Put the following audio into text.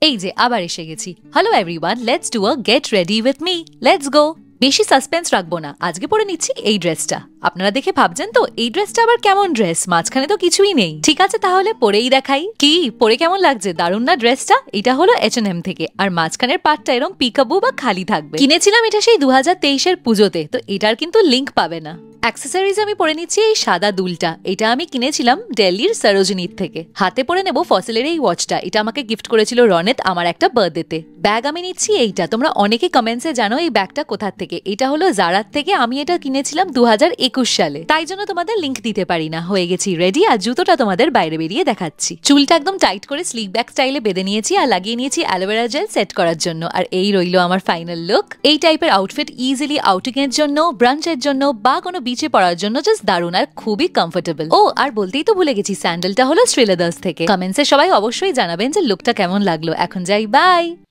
এই যে আবার এসে গেছি। Hello everyone, let's do a get ready with me, let's go. বেশি সাসপেন্স রাখবো না, আজকে পরে নিচ্ছি এই ড্রেসটা। আপনারা দেখে ভাবছেন তো এই ড্রেসটা আবার কেমন ড্রেস, মাঝখানে তো কিছুই নেই। ঠিক আছে তাহলে পরেই দেখাই। কি পরে কেমন লাগছে, দারুণ না ড্রেসটা? এটা হলো H&M থেকে, আর মাঝখানের পার্টটা এরকম পিকাবু বা খালি থাকবে। কিনেছিলাম এটা সেই 2023-এর পুজোতে, তো এটার কিন্তু লিংক পাবে না। অ্যাক্সেসরিজ আমি পরে নিচ্ছি এই সাদা দুলটা, এটা আমি কিনেছিলাম দিল্লির সরোজিনীর থেকে। হাতে পরে নেবো ফসিলের এই ওয়াচটা, এটা আমাকে গিফট করেছিল রনেত আমার একটা বার্থডেতে। ব্যাগ আমি নিচ্ছি এইটা, তোমরা অনেকে কমেন্টসে জানো এই ব্যাগটা কোথার থেকে। এটা হলো জারার থেকে, আমি এটা কিনেছিলাম 2021 সালে, তাই জন্য তোমাদের লিংক দিতে পারি না। হয়ে গেছি রেডি, আর জুতোটা তোমাদের বাইরে বেরিয়ে দেখাচ্ছি। চুলটা একদম টাইট করে স্লিক ব্যাক স্টাইলে বেঁধে নিয়েছি, আর লাগিয়ে নিয়েছি অ্যালোভেরা জেল সেট করার জন্য। আর এই রইলো আমার ফাইনাল লুক। এই টাইপের আউটফিট ইজিলি আউটিং এর জন্য, ব্রাঞ্চের জন্য, বা কোনো বিচে পড়ার জন্য জাস্ট দারুণ আর খুবই কমফোর্টেবল। ও আর বলতেই তো ভুলে গেছি, স্যান্ডেলটা হলো শ্রী লেদার্স থেকে। কমেন্টসে সবাই অবশ্যই জানাবেন যে লুকটা কেমন লাগলো। এখন যাই, বাই।